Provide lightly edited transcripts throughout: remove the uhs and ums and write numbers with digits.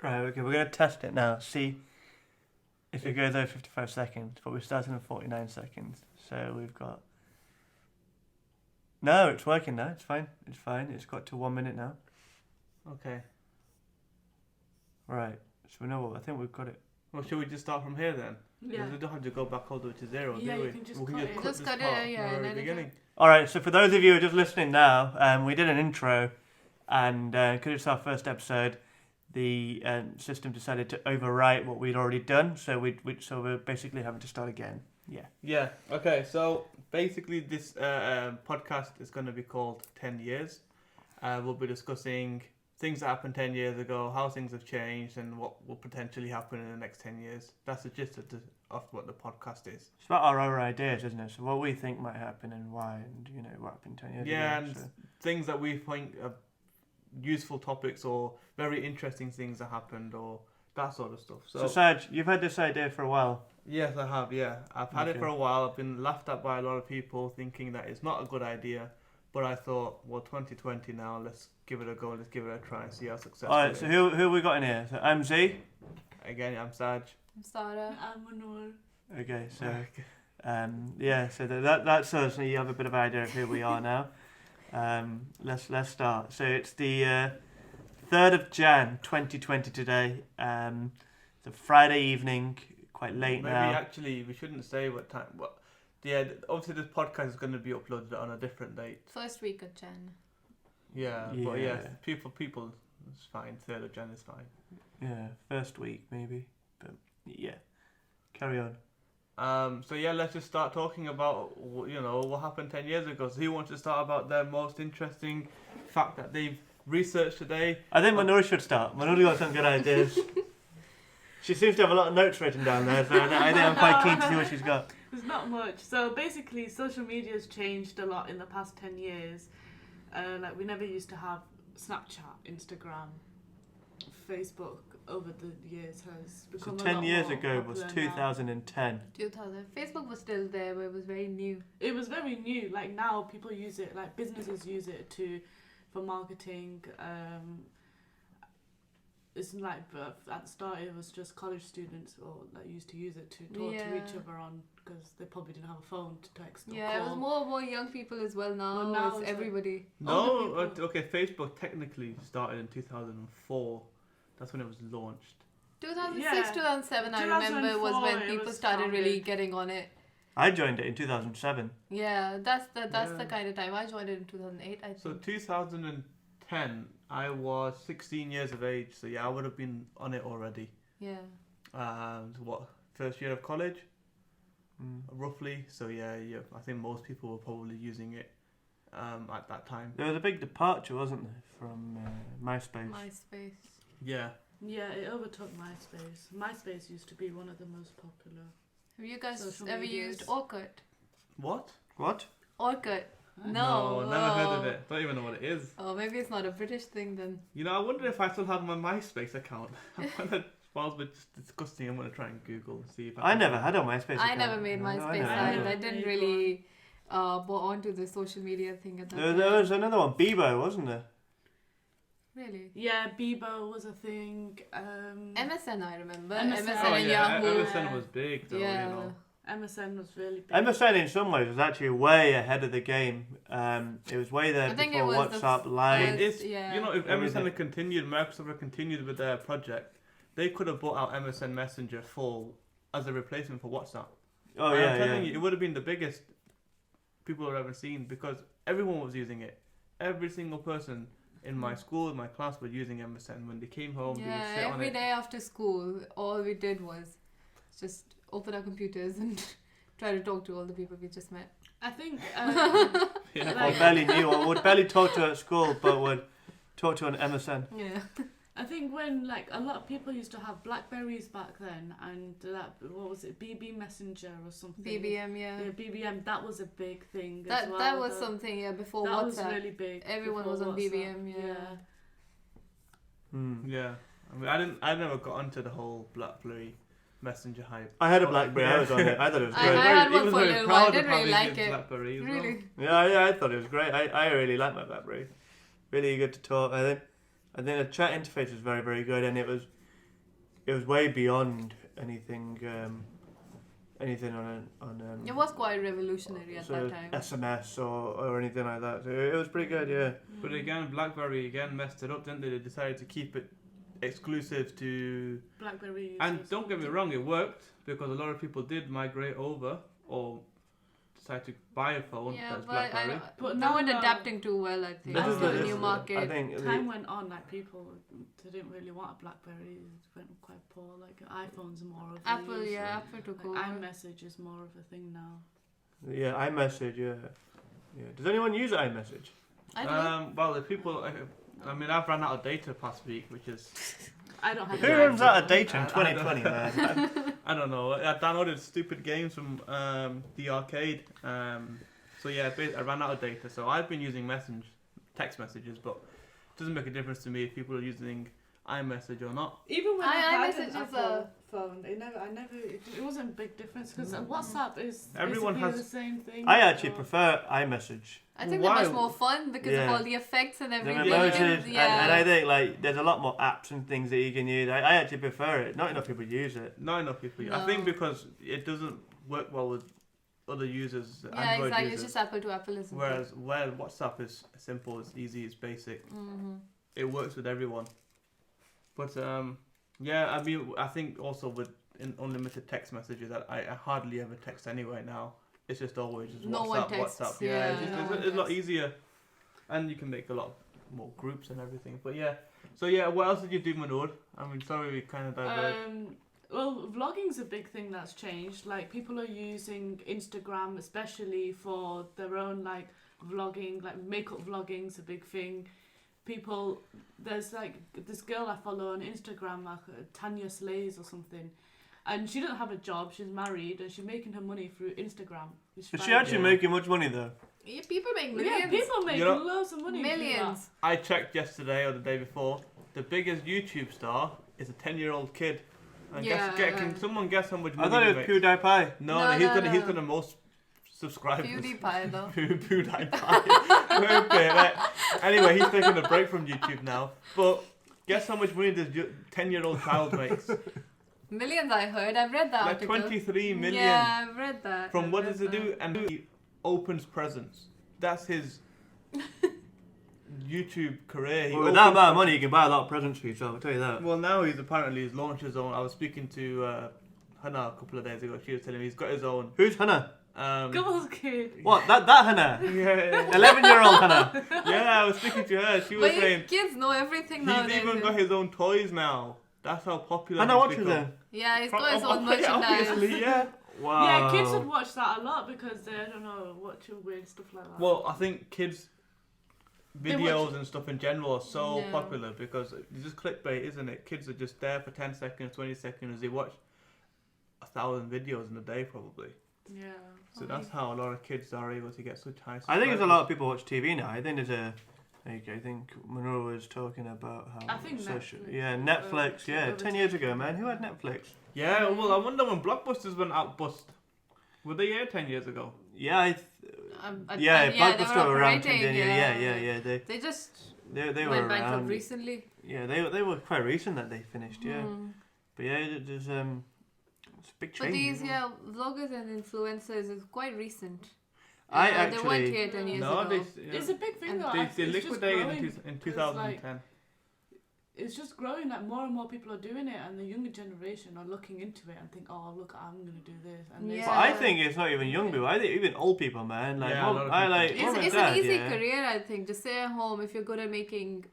Right, okay, we're going to test it now. See if it goes over 55 seconds, but we're starting in 49 seconds. So we've got... No, it's working now. It's fine. It's fine. It's got to 1 minute now. Okay. Right. So we know what... I think we've got it. Well, should we just start from here then? Yeah. We don't have to go back all the way to zero, Yeah, do we? you can just we cut can it. cut Just this cut it, part yeah, from and the then beginning. All right, so for those of you who are just listening now, we did an intro, and because it's our first episode, the system decided to overwrite what we'd already done, so we're basically having to start again. Yeah. Yeah, okay, so basically this podcast is going to be called 10 Years. We'll be discussing things that happened 10 years ago, how things have changed, and what will potentially happen in the next 10 years. That's the gist of what the podcast is. It's about our ideas, isn't it? So what we think might happen and why, and what happened 10 years ago. Yeah, and so. things that we think are useful topics or very interesting things that happened or that sort of stuff. So Saj, you've had this idea for a while. Yes, I have, yeah. I've had it Okay. for a while. I've been laughed at by a lot of people thinking that it's not a good idea. But I thought, well, 2020 now, let's give it a go. Let's give it a try and see how successful All right, it so is. who have we got in here? So I'm Z. Again, I'm Saj. I'm Sarah. I'm Manur. Okay, so so that's us. So you have a bit of idea of who we are now. Let's start. So it's the 3rd of Jan 2020 today. It's a Friday evening, quite late Maybe now. actually we shouldn't say what time. What? Yeah, obviously this podcast is going to be uploaded on a different date. First week of Jan. Yeah, but yeah, Yeah. people, it's fine. 3rd of Jan is fine. Yeah, first week maybe, but yeah. Carry on. So yeah, let's just start talking about what happened 10 years ago. So who wants to start about their most interesting fact that they've researched today? I think Manur should start. Manur got some good ideas. She seems to have a lot of notes written down there, so I think I'm quite keen to see what she's got. There's not much. So basically, social media has changed a lot in the past 10 years. Like we never used to have Snapchat, Instagram, Facebook. Over the years has So become a 10 lot years more ago was popular now. 2010. 2000. Facebook was still there, but it was very new. It was very new. Like now, people use it. Like businesses use it for marketing. It's like, but at the start, it was just college students used to use it to talk to each other on, because they probably didn't have a phone to text. Or Yeah, call. it was more young people as well now. Well, now it's it's like- everybody. No, Older people. okay, Facebook technically started in 2004. That's when it was launched. 2006, Yeah. 2007, I remember, was 2004 when it people was started really founded. getting on it. I joined it in 2007. Yeah, that's the Yeah. kind of time. I joined it in 2008, I think. So 2010, I was 16 years of age. So yeah, I would have been on it already. Yeah. First year of college, Mm. roughly. So yeah. I think most people were probably using it at that time. There was a big departure, wasn't there, from MySpace? MySpace. Yeah. Yeah, it overtook MySpace. MySpace used to be one of the most popular. Have you guys Social ever medias. used Orkut? What? What? Orkut. No. never heard of it. Don't even know what it is. Oh, maybe it's not a British thing then. I wonder if I still have my MySpace account. Whilst we're just discussing, I'm gonna try and Google and see if I never had a MySpace I account. never made No, MySpace. never had I, it. I didn't really bought onto the social media thing at that There time. was another one, Bebo, wasn't there? Really? Yeah, Bebo was a thing. MSN, I remember. MSN. MSN Oh and yeah, Yahoo. MSN was big though. Yeah. MSN was really big. MSN in some ways was actually way ahead of the game. It was way there I think before it was the WhatsApp Live. first- It's Yeah. if Everything. MSN had continued, Microsoft had continued with their project, they could have bought out MSN Messenger as a replacement for WhatsApp. Oh And yeah, I'm telling yeah. you, it would have been the biggest people have ever seen because everyone was using it. Every single person in my school, in my class, were using MSN. When they came home, they would Yeah, sit on every it. day after school, all we did was just open our computers and try to talk to all the people we just met. I think. Yeah. Or like- barely knew, or would barely talk to at school, but would talk to on MSN. Yeah. I think when a lot of people used to have Blackberries back then, and what was it, BB Messenger or something? BBM, yeah. Yeah, BBM. That was a big thing. That as well, that was though. something, yeah, before That was WhatsApp. really big. Everyone before was on WhatsApp. BBM, yeah. Hmm. Yeah, I mean, I never got onto the whole BlackBerry Messenger hype. I had a BlackBerry. I was on it. I thought it was I great. had He one was for a very little while. I proud of didn't really having like his it. BlackBerry as well. Really? Yeah, I thought it was great. I really liked my BlackBerry. Really good to talk. I think the chat interface was very, very good, and it was it was way beyond anything on It was quite revolutionary at sort that of time. SMS or anything like that. So it was pretty good, yeah. But again, BlackBerry again messed it up, didn't they? They decided to keep it exclusive to. BlackBerry users. And don't get me wrong, it worked because a lot of people did migrate over or decide to buy a phone Yeah, that's but I BlackBerry. don't, But no one now, adapting too well, I think. This is to the- the this new is market. I think time went on, like people they didn't really want a BlackBerry. It went quite poor. Like iPhones are more of a Apple, use, yeah, and, Apple took like, over. iMessage is more of a thing now. yeah, iMessage, yeah. Does anyone use iMessage? I don't know. Well, the people. I mean, I've run out of data past week, which is. I don't have. Who an runs iPhone. out of data in I 2020, man? I don't know. I downloaded stupid games from the arcade. So yeah, I ran out of data. So I've been using text messages, but it doesn't make a difference to me if people are using iMessage or not. Even when I had iMessage an is Apple phone, it wasn't a big difference because WhatsApp is Everyone basically has- the same thing. I actually or- prefer iMessage. I think Why? they're much more fun because Yeah. of all the effects and The everything. emojis, Yeah. and I think like there's a lot more apps and things that you can use. I actually prefer it. Not enough people use it. Not enough people. No. I think because it doesn't work well with other users, Yeah, Android exactly. users. It's just Apple to Apple, isn't Whereas WhatsApp is simple, it's easy, it's basic. it? Mm-hmm. It works with everyone. But yeah, I mean, I think also with unlimited text messages, I hardly ever text anyway now. It's just always just No one WhatsApp, texts, WhatsApp. yeah, it's, just, no one it's a lot texts. easier, and you can make a lot more groups and everything. But yeah, so yeah, what else did you do, Manoj? I mean, sorry we kind of diverged. Well, vlogging's a big thing that's changed. Like people are using Instagram, especially for their own like vlogging. Like makeup vlogging's a big thing. There's like this girl I follow on Instagram, like Tanya Slays or something, and she doesn't have a job. She's married and she's making her money through Instagram. Is she actually Yeah. making much money though? Yeah, people make Yeah, millions. people make You know- loads of money. through that. Millions. I checked yesterday or the day before. The biggest YouTube star is a 10-year-old kid. And can someone guess how much money I thought he it was makes? PewDiePie. No, No, he's no. got the most subscribers. PewDiePie though. PewDiePie. Wait. Anyway, he's taking a break from YouTube now. But guess how much money this 10-year-old child makes? Millions, I heard. I've read that Like article. 23 million. Yeah, I've read that. From I've what read does it that. do? And he opens presents. That's his YouTube career. He Well, with that opens- amount of money, you can buy a lot of presents for yourself. I'll tell you that. Well, now he's launched his own. I was speaking to Hannah a couple of days ago. She was telling me he's got his own. Who's Hannah? Girls kid. What? That Hannah? Yeah, 11-year-old Hannah. I was speaking to her. She was But saying kids know everything he's nowadays. even got his own toys now. That's how popular. Hannah he's watches become. them. Yeah, he's got his own Yeah, merchandise. obviously, yeah. Wow. Yeah, kids would watch that a lot because they, I don't know, watch weird stuff like that. Well, I think kids' They videos watch- and stuff in general are so Yeah. popular because it's just clickbait, isn't it? Kids are just there for 10 seconds, 20 seconds. They watch 1,000 videos in a day probably. yeah. So that's how a lot of kids are able to get such high. I think there's a lot of people watch TV now. I think there's a. Like, I think Monroe was talking about how. I think Netflix. Yeah, Netflix. Yeah, over 10 years ago, man. Who had Netflix? Yeah, well, I wonder when Blockbusters went out bust. Were they here 10 years ago? Yeah, Yeah, yeah, they Blockbuster were were around operating, 10 years. Yeah. They just They were went bankrupt around. recently. Yeah, they were quite recent that they finished. Yeah, Mm. but yeah, there's it's a big change. But these, isn't it? vloggers and influencers is quite recent. I They weren't actually. here 10 years No, ago. It's a big thing And though. they It's just liquidated growing, in 'cause, 2010. it's just growing. Like more and more people are doing it, and the younger generation are looking into it and think, "Oh, look, I'm gonna do this." And Yeah. But I think it's not even young people. I think even old people, man. Like, Yeah, a mom, lot of I people. like. It's, mom and it's dad, an easy yeah. career, I think. Just stay at home if you're good at making,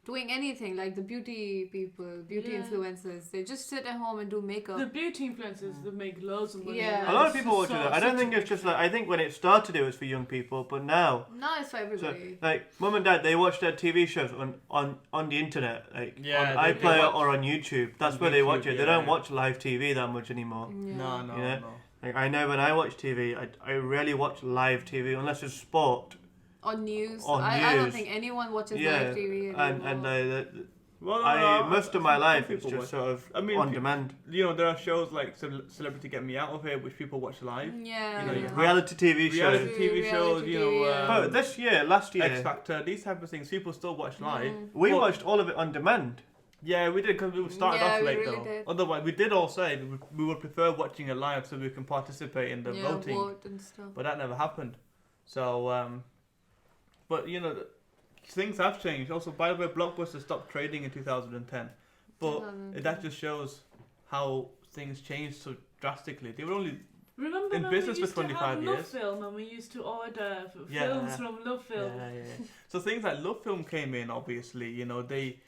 doing anything. Like the beauty people, beauty Yeah. influencers, they just sit at home and do makeup. the beauty influencers that make loads of money. Yeah. A lot of It's people watch just it. so- I don't such think a it's just like. I think when it started, it was for young people, but now. No, it's for So, everybody. like, mum and dad, they watch their TV shows on the internet, like Yeah, on they iPlayer watch or on YouTube. That's on where they YouTube, watch it. They yeah, don't yeah. watch live TV that much anymore. Yeah. No. Yeah. Like, I know when I watch TV, I rarely watch live TV unless it's sport. On news. On I don't news. think anyone watches Yeah, live TV and anymore. Well, most of my some life it's people just watch. sort of I mean, on demand. there are shows like Celebrity Get Me Out of Here, which people watch live. Yeah. you know, you have- Reality TV Reality shows. TV shows, Reality, yeah. Oh, last year, X Factor, these type of things, people still watch live. Mm. we Well- watched all of it on demand. Yeah, we did because we started Yeah, off we late really though. did. Otherwise, we did all say we would prefer watching it live so we can participate in the yeah, voting, vote and stuff. but that never happened. So, but you know, things have changed. Also, by the way, Blockbuster stopped trading in 2010, but that just shows how things changed so drastically. They were only Remember in when business we used for 25 to have years. Love Film and we used to order Yeah. films from Love Film. Yeah. So things like Love Film came in. Obviously, you know, they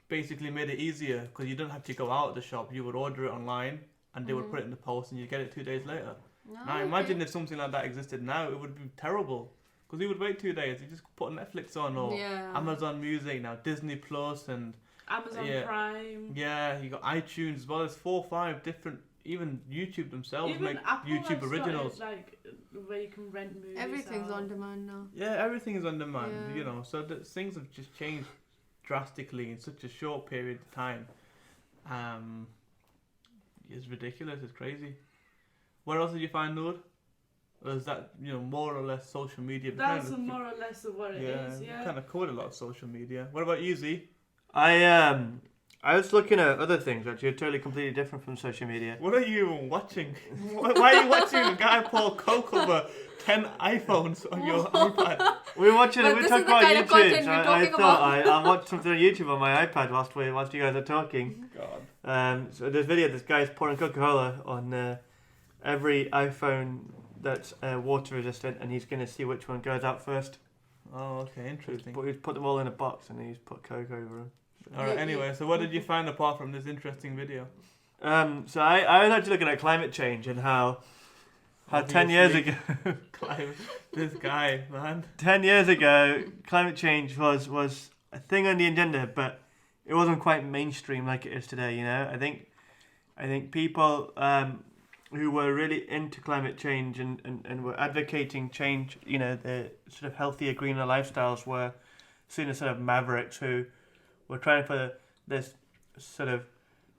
basically made it easier because you didn't have to go out of the shop. You would order it online, and they would put it in the post, and you get it 2 days later. No, Now imagine if something like that existed now, it would be terrible. Because you would wait 2 days. You just put Netflix on or yeah. Amazon Music now, Disney Plus, and Amazon Yeah. Prime. yeah, you got iTunes as well as 4 or 5 different. Even YouTube themselves Even make Apple YouTube have started, originals. like where you can rent movies. Everything's out. on demand now. Yeah, everything is on demand. Yeah. You know, so things have just changed drastically in such a short period of time. It's ridiculous. It's crazy. What else did you find, Noor? Or is that, you know, more or less social media? That's more or less of what it is. Yeah. kind of covered a lot of social media. What about you, Z? I was looking at other things actually, totally completely different from social media. What are you watching? Why are you watching a guy Paul Coke over 10 iPhones on your iPad? We were watching But we this talked is the about kind of YouTube. content So we're I talking thought about. I watched something on YouTube on my iPad whilst you guys are talking. God. So there's a video. This guy's pouring Coca-Cola on every iPhone that's water resistant, and he's going to see which one goes out first. Oh, okay, interesting. But he's put them all in a box, and he's put Coke over them. Alright, anyway, so what did you find apart from this interesting video? So I was actually looking at climate change and how 10 years Obviously. ago, This guy, man. 10 years ago, climate change was a thing on the agenda, but it wasn't quite mainstream like it is today. You know, I think people who were really into climate change and were advocating change, you know, the sort of healthier, greener lifestyles were seen as sort of mavericks who were trying for this sort of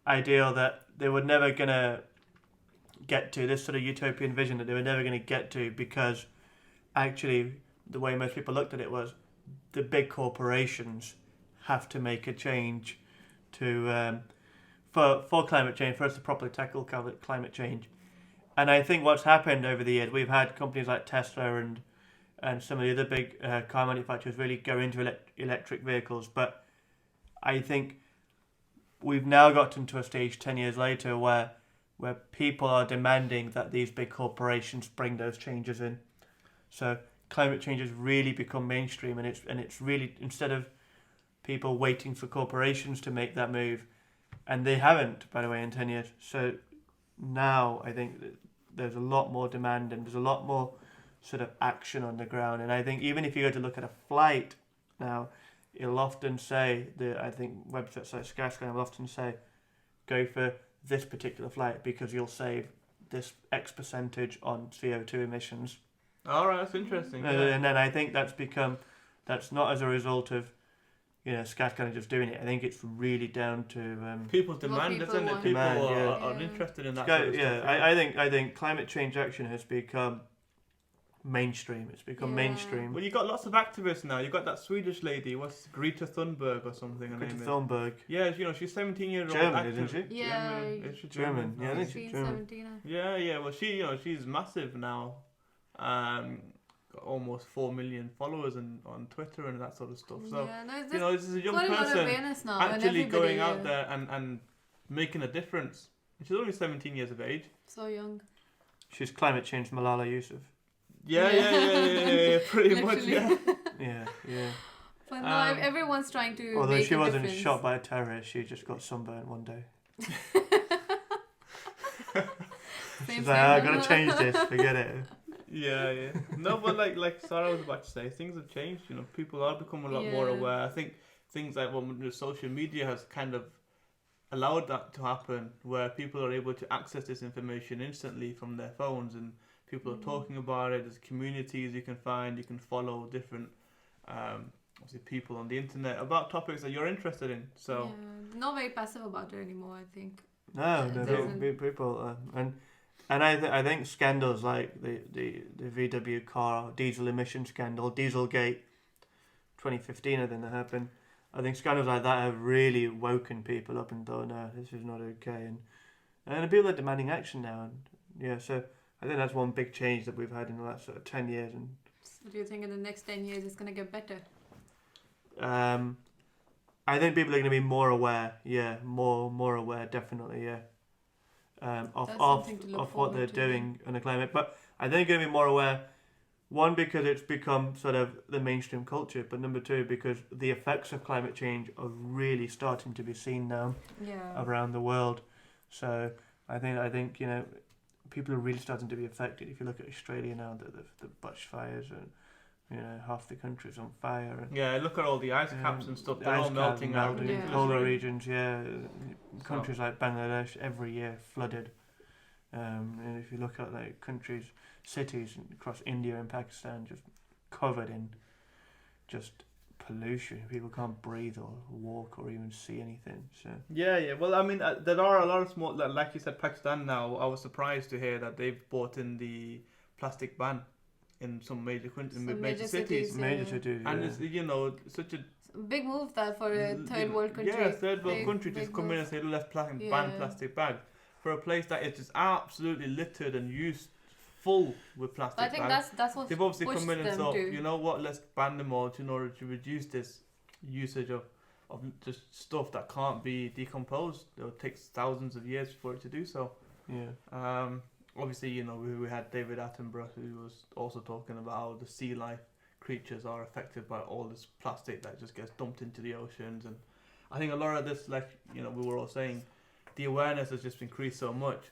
ideal that they were never going to get to, this sort of utopian vision that they were never going to get to, because actually the way most people looked at it was the big corporations have to make a change to for climate change, for us to properly tackle climate change. And I think what's happened over the years, we've had companies like Tesla and some of the other big car manufacturers really go into electric vehicles, but I think we've now gotten to a stage 10 years later where people are demanding that these big corporations bring those changes in. So climate change has really become mainstream, and it's really, instead of people waiting for corporations to make that move, and they haven't, by the way, in 10 years. So now I think that there's a lot more demand and there's a lot more sort of action on the ground. And I think even if you go to look at a flight now, it'll often say, I think websites like Skyscanner will often say, go for this particular flight because you'll save this X percentage on CO2 emissions. Alright, that's interesting. Yeah. And then I think that's not as a result of, you know, Skyscanner just doing it. I think it's really down to People's demand, people isn't it? want. People Demand, yeah. are interested in that Sky, sort of yeah. stuff. I think climate change action has become mainstream. It's become Yeah. mainstream. Well, you got lots of activists now. You got that Swedish lady, what's Greta Thunberg or something her Greta name is. Thunberg. Yeah, you know, she's 17-year-old. German, isn't she? Yeah, German. Is she German, yeah, I think She's German. 17. Yeah. Well, she's massive now. Got almost 4 million followers on Twitter and that sort of stuff. So yeah, no, you know, this is a young quite a lot of person awareness now, and actually everybody, going out there and making a difference. And she's only 17 years of age. So young. She's climate change Malala Yousaf. Yeah, pretty much. Literally. Yeah. Yeah. But no, Um, everyone's trying to Although make she a wasn't difference. shot by a terrorist, she just got sunburnt one day. She's like, I gotta change this. Forget it. Yeah. No, but like Sarah was about to say, things have changed. You know, people are becoming a lot more Yeah. aware. I think things like social media has kind of allowed that to happen, where people are able to access this information instantly from their phones, and people are talking about it. There's communities you can find. You can follow different, obviously, people on the internet about topics that you're interested in. So Yeah, not very passive about it anymore, I think. No, It no, doesn't. people, and I think scandals like the VW car diesel emission scandal, Dieselgate, 2015, I think that happened. I think scandals like that have really woken people up and thought, no, this is not okay, and people are demanding action now, and yeah, so I think that's one big change that we've had in the last sort of 10 years, and So do you think in the next 10 years it's going to get better? I think people are going to be more aware, more aware, definitely, of That's of, something to look of what forward they're to. doing on the climate. But I think they're going to be more aware, one, because it's become sort of the mainstream culture, but number two, because the effects of climate change are really starting to be seen now Yeah. around the world. So I think people are really starting to be affected. If you look at Australia now, the bushfires, and half the country's on fire, and Yeah, look at all the ice caps and stuff. the They're ice all caps melting out. melting, Yeah. polar regions, countries like Bangladesh every year flooded. And if you look at like countries, cities across India and Pakistan, just covered in just pollution. People can't breathe or walk or even see anything. So Yeah. Well, I mean, there are a lot of small, like you said, Pakistan now. I was surprised to hear that they've brought in the plastic ban in some major countries, Some major cities. major Yeah. cities, And yeah. it's such a Big move that for a third world country. Yeah, third world Big- country just big come in move. and say let's ban Yeah. plastic bag for a place that is just absolutely littered and used full with plastic But I think bags. that's what They've obviously pushed come in and them thought, to. you know what, let's ban them all in order to reduce this usage of just stuff that can't be decomposed. It takes thousands of years for it to do so. Yeah. Obviously, we had David Attenborough who was also talking about how the sea life creatures are affected by all this plastic that just gets dumped into the oceans. And I think a lot of this, we were all saying, the awareness has just increased so much.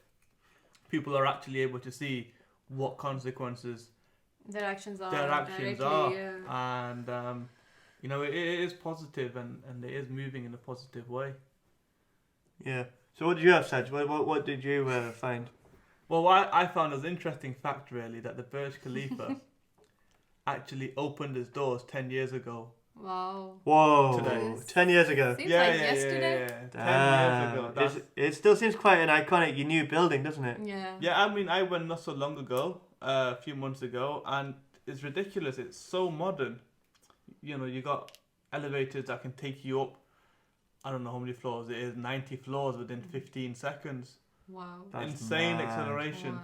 People are actually able to see what consequences Their actions are. directly, Yeah. and it is positive and it is moving in a positive way. Yeah. So what did you have, Saj? What did you find? Well, what I found as an interesting fact, really, that the Burj Khalifa actually opened its doors 10 years ago. Wow. Whoa. Today. 10 years ago. Seems like yesterday. Yeah. 10 years ago. That's, It still seems quite an iconic new building, doesn't it? Yeah. yeah, I mean, I went not so long ago, a few months ago, and it's ridiculous. It's so modern. You got elevators that can take you up, I don't know how many floors it is, 90 floors within 15 seconds. Wow. That's Insane mad. acceleration.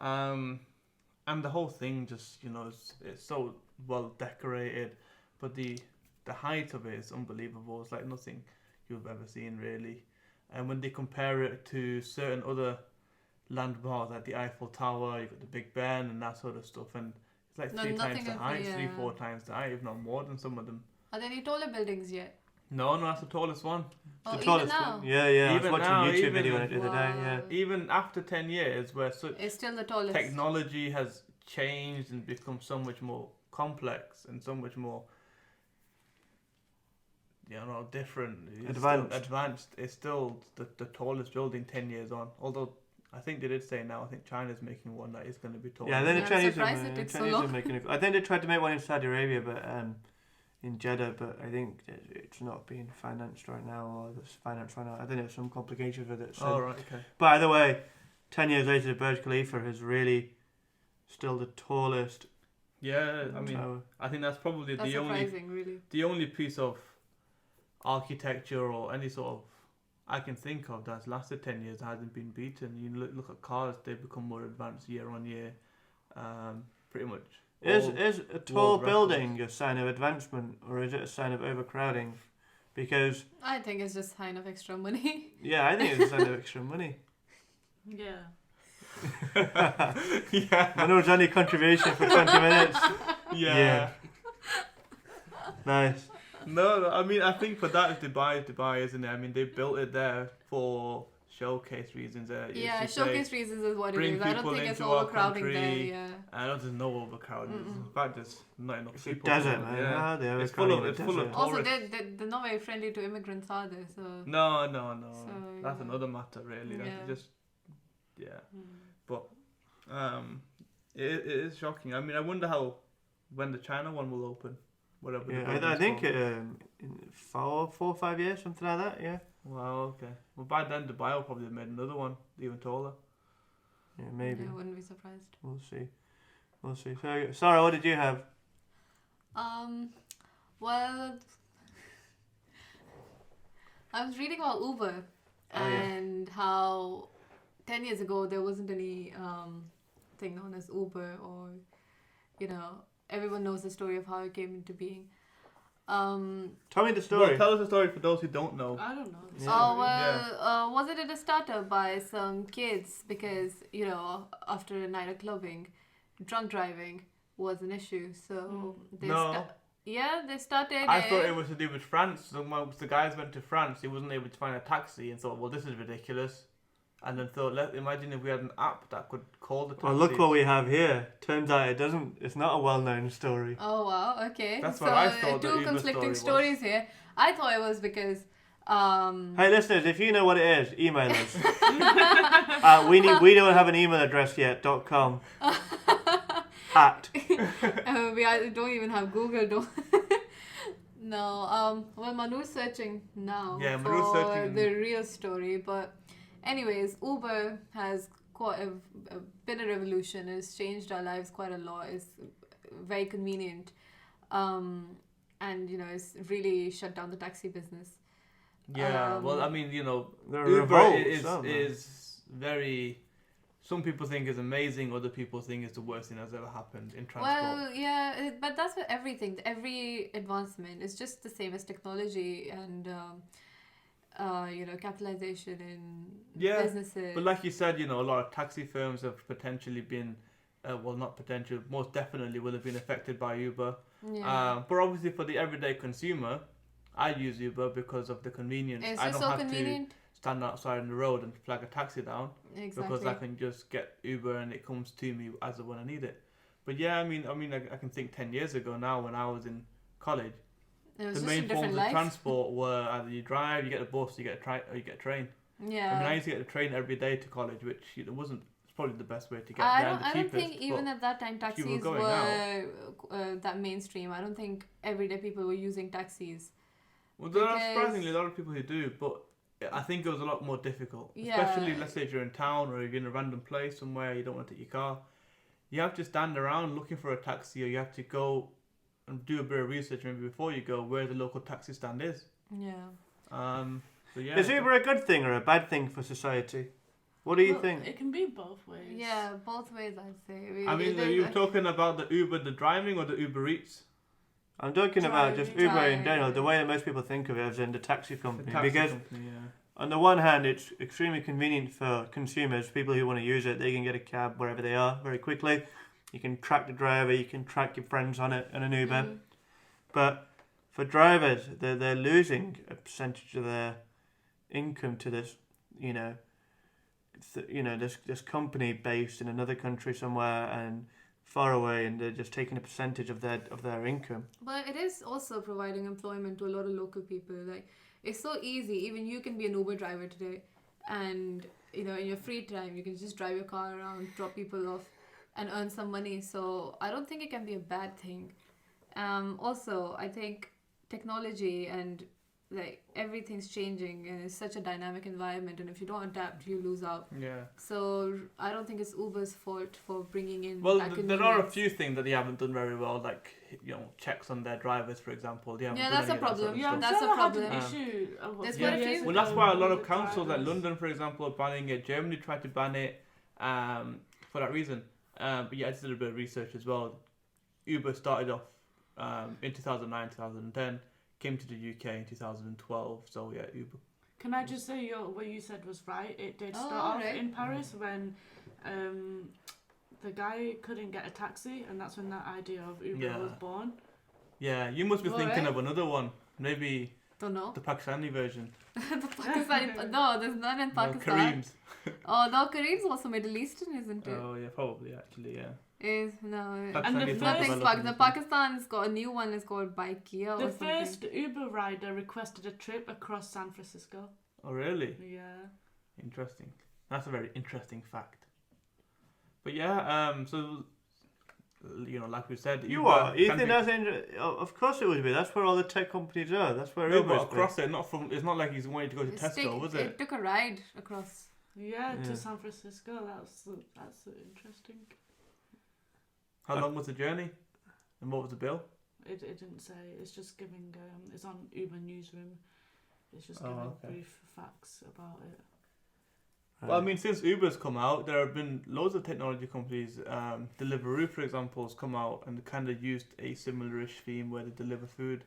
Wow. And the whole thing just, it's so well decorated, but the height of it is unbelievable. It's like nothing you've ever seen, really. And when they compare it to certain other landmarks like the Eiffel Tower, you've got the Big Ben and that sort of stuff, and it's like No, 3 times nothing the of- height, yeah. 3-4 times the height, if not more than some of them. Are there any taller buildings yet? No, that's the tallest one. Oh, The even tallest now? one. Yeah, I was Even watching now, a YouTube even- video on it the other day. Yeah. Wow. Even after 10 years, where such It's still the tallest. technology has changed and become so much more complex and so much more different. It's Advanced. still advanced. It's still the tallest building 10 years on. Although I think they did say now, I think China's making one that is going to be taller. Yeah, I think Yeah, the I'm Chinese, surprised it took so Chinese are long. making I think they tried to make one in Saudi Arabia, but in Jeddah, but I think it's not being financed right now, or it's financed right now. I think there's some complications with it. So. Oh, right, okay. By the way, 10 years later, the Burj Khalifa is really still the tallest Yeah, I mean, tower. I think that's probably That's surprising, really. the only piece of architecture or any sort of I can think of that's lasted 10 years that hasn't been beaten. You look at cars; they become more advanced year on year. Pretty much. Is a tall world building a sign of advancement, or is it a sign of overcrowding? Because, I think it's just sign of extra money. yeah, I think it's a sign of extra money. Yeah. yeah. Manoj, any contribution for 20 minutes? Yeah. Yeah. Nice. No, I mean, I think for that, Dubai, isn't it? I mean, they built it there for showcase reasons. Yeah, It's to showcase say, reasons is what it bring is. I don't people think it's into our overcrowding there. country. Yeah. I know there's no overcrowding. Mm-mm. In fact, there's not enough It's a people. desert, for it, man. Yeah. Ah, they're It's full of- overcrowding it's the full of desert. Also, Tourists. they're not very friendly to immigrants, are they? So. No. So, That's yeah. another matter, really. That's Yeah. just, yeah. Mm. It is shocking. I mean, I wonder when the China one will open. Whatever. the Yeah, I building's think called. in 4 or 5 years, something like that, yeah. Wow. Okay. Well, by then Dubai will probably have made another one even taller. Yeah, maybe. Yeah, I wouldn't be surprised. We'll see. So, Sarah, what did you have? Well, I was reading about Uber Oh, yeah. and how 10 years ago there wasn't any thing known as Uber, or everyone knows the story of how it came into being. Tell me the story. Well, tell us the story for those who don't know. I don't know. the Yeah. Oh story. well, was it a startup by some kids because after a night of clubbing, drunk driving was an issue. So they No. they started. I thought it was to do with France. So once the guys went to France, he wasn't able to find a taxi and thought, well, this is ridiculous. And then thought, imagine if we had an app that could call the taxi. Well, look what we have here. Turns out it doesn't. It's not a well-known story. Oh wow! Okay. That's so what I thought the two Uber conflicting story was. stories here. I thought it was because. Hey, listeners, if you know what it is, email us. We don't have an email address yet. .com. At. We don't even have Google. Don't. No. Well, Manu's searching now Yeah, Manu's for searching. the real story. But, anyways, Uber has been a revolution. It's changed our lives quite a lot. It's very convenient, and it's really shut down the taxi business. Yeah, well, I mean, There are Uber revolts, aren't there? is very. Some people think is amazing, other people think is the worst thing that's ever happened in transport. Well, yeah, but that's with everything. Every advancement is just the same as technology and, capitalization in Yeah, businesses. But like you said, a lot of taxi firms have potentially been, not potential, most definitely will have been affected by Uber. Yeah. But obviously for the everyday consumer, I use Uber because of the convenience. It's I just don't so have convenient. to stand outside on the road and flag a taxi down Exactly. because I can just get Uber and it comes to me as and when I need it. But yeah, I mean, I can think 10 years ago now when I was in college, It was the just main a different forms life. of transport were either you drive, you get a bus, you get or you get a train. Yeah. I mean, I used to get the train every day to college, which wasn't. It's probably the best way to get I there, don't, the I don't cheapest. think even but at that time if you were taxis going were that mainstream. I don't think everyday people were using taxis. well, there are because- surprisingly a lot of people who do, but I think it was a lot more difficult. Yeah. Especially, let's say if you're in town or you're in a random place somewhere, you don't want to take your car. You have to stand around looking for a taxi, or you have to go and do a bit of research maybe before you go where the local taxi stand is. Yeah. So yeah. Is Uber a good thing or a bad thing for society? What do you Well, think? It can be both ways. Yeah, both ways I'd say. I mean, are you talking about the Uber, the driving, or the Uber Eats? I'm talking about just Uber in Driving. general, the way that most people think of it as in the taxi The company. taxi Because company, yeah. on the one hand, it's extremely convenient for consumers, people who want to use it. They can get a cab wherever they are very quickly. You can track the driver, you can track your friends on it in an Uber. Mm. But for drivers, they're losing a percentage of their income to this, this company based in another country somewhere and far away, and they're just taking a percentage of their income. But it is also providing employment to a lot of local people. Like, it's so easy. Even you can be an Uber driver today, and in your free time, you can just drive your car around, drop people off, and earn some money. So I don't think it can be a bad thing. Also, I think technology and everything's changing, and it's such a dynamic environment. And if you don't adapt, you lose out. Yeah. So I don't think it's Uber's fault for bringing in. Well, that there are a convenience. few things that they haven't done very well, like checks on their drivers, for example. They haven't Yeah, done that's any a of that sort of problem. Yeah, I'm stuff. That's sure a I had an problem. issue. There's quite a years few. Well, ago that's why a lot with of councils, like drivers. London, for example, are banning it. Germany tried to ban it for that reason. But yeah, I did a bit of research as well. Uber started off in 2009, 2010, came to the UK in 2012. So yeah, Uber. Can I just say what you said was right? It did Oh, start off alright. in Paris when the guy couldn't get a taxi, and that's when that idea of Uber Yeah. was born. Yeah, you must be All thinking right. of another one. Maybe Don't know. the Pakistani version. The Pakistani. No, there's none in No, Pakistan. Kareem's. Oh, no, Kareem's also Middle Eastern, isn't it? Oh yeah, probably actually, yeah. Is no. And Pakistani the is first- not Nothing's developed The in- Pakistan's got a new one. It's called Baikia or The something. first Uber rider requested a trip across San Francisco. Oh really? Yeah. Interesting. That's a very interesting fact. But yeah, so like we said, You Uber are? You can think be- that's of course it would be. That's where all the tech companies are. That's where no, Uber but is. across it, not from. It's not like he's wanting to go to Tesco, was It it? took a ride across. Yeah, Yeah. to San Francisco. That's interesting. How long was the journey? And what was the bill? It didn't say. It's just giving. It's on Uber Newsroom. It's just Oh, giving okay. brief facts about it. Well, I mean, since Uber's come out, there have been loads of technology companies. Deliveroo, for example, has come out and kind of used a similar-ish theme where they deliver food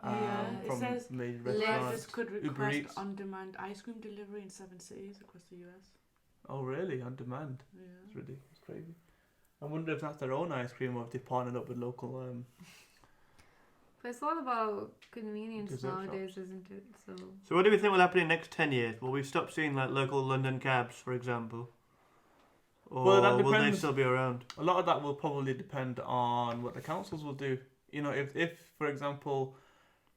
Yeah, it from says major Lyft restaurants. Drivers could Uber request Eats. on-demand ice cream delivery in 7 cities across the US. Oh, really? On demand? Yeah. It's ridiculous, it's crazy. I wonder if that's their own ice cream or if they partnered up with local. But it's all about convenience Dessert nowadays, shops. isn't it? So So what do we think will happen in the next 10 years? Will we stop seeing like local London cabs, for example? Or Well, that will they depends. still be around? A lot of that will probably depend on what the councils will do. You know, if for example,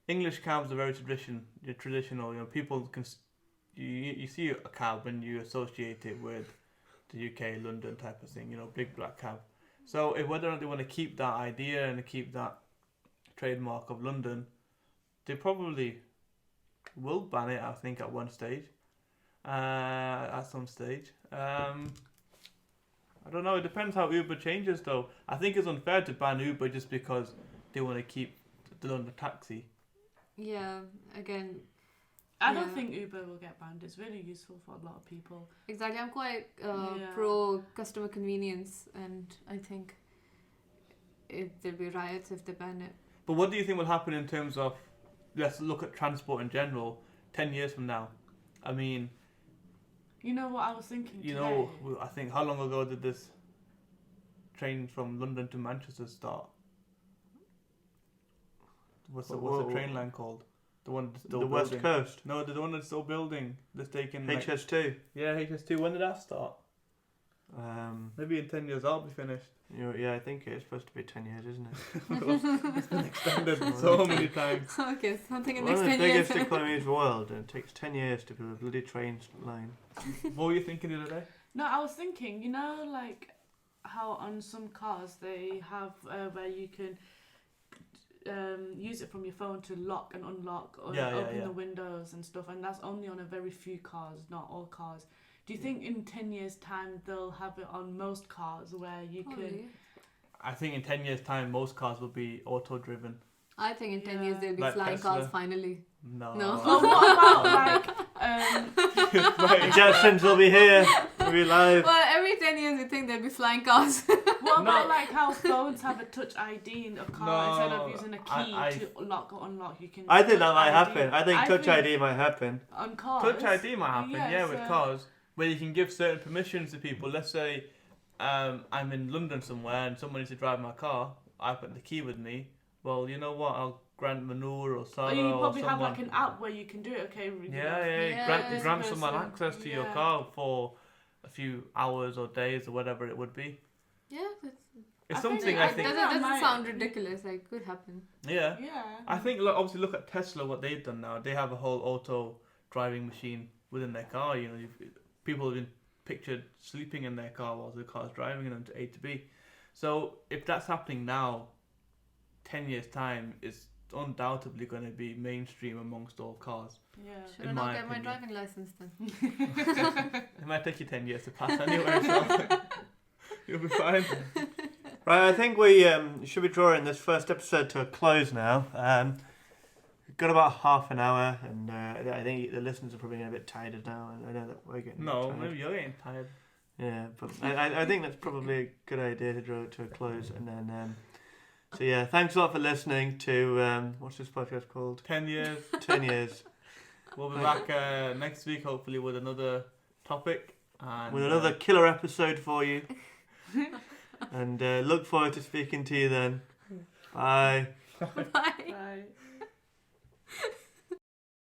English cabs are very traditional. You know, people can you see a cab and you associate it with the UK London type of thing. You know, big black cab. So if whether or not they want to keep that idea and keep that trademark of London, they probably will ban it. I think at one stage, at some stage. I don't know. It depends how Uber changes, though. I think it's unfair to ban Uber just because they want to keep the London taxi. yeah, again, I don't Yeah. think Uber will get banned. It's really useful for a lot of people. exactly. I'm quite Yeah. pro customer convenience, and I think there'll be riots if they ban it. But what do you think will happen in terms of, let's look at transport in general, 10 years from now? I mean, You know what I was thinking you today? know, I think how long ago did this train from London to Manchester start? What's the train line called? The one that's still The building. West Coast. No, the one that's still building. That's taking like, HS2. yeah, HS2. When did that start? Um, Maybe in 10 years I'll be finished. yeah, I think it's supposed to be 10 years, isn't it? It's been extended so many times. Okay, something in the One of next the 10 years. biggest economies in the world, and it takes 10 years to build a bloody train line. What were you thinking the other day? No, I was thinking, you know, like how on some cars they have where you can use it from your phone to lock and unlock or open the windows and stuff, and that's only on a very few cars, not all cars. Do you think in 10 years' time they'll have it on most cars where you can... Probably. I think in 10 years' time, most cars will be auto-driven. I think in 10 Yeah. years there'll be Like flying Tesla. cars finally. No. No. Oh, what about like... The Jetsons will be here. We'll be live. Well, every 10 years you think there'll be flying cars. What about No. like how phones have a touch ID in a car No, instead of using a key I- to lock or unlock? You can. I think touch that might ID. happen. I think Touch ID might happen. on cars. Touch ID might happen, yeah, with so- cars, where you can give certain permissions to people. Let's say I'm in London somewhere and someone needs to drive my car. I put the key with me. Well, you know what? I'll grant Manur or Or Sarah you or probably have someone. like an app where you can do it. Okay. Yeah. Yeah. Grant This someone person, access to your yeah. car for a few hours or days or whatever it would be. Yeah, It's I think something that- I I think. think- doesn't might- sound ridiculous. Like, could happen. Yeah. Yeah. I think look, obviously look at Tesla, what they've done now. They have a whole auto driving machine within their car. You know, people have been pictured sleeping in their car while the car's driving them to A to B. So if that's happening now, 10 years time, it's undoubtedly going to be mainstream amongst all cars. Yeah. Should In I my not get my opinion. driving license then? It might take you 10 years to pass anyway, so you'll be fine. Right, I think we should be drawing this first episode to a close now. We've got about half an hour, and I think the listeners are probably getting a bit tired now. I know that we're getting No, tired. maybe you're getting tired. Yeah, but I think that's probably a good idea to draw it to a close. And then, so yeah, thanks a lot for listening to, what's this podcast called? 10 years. 10 years. We'll be back next week, hopefully, with another topic. And, With another killer episode for you. And look forward to speaking to you then. Bye. Bye. Right.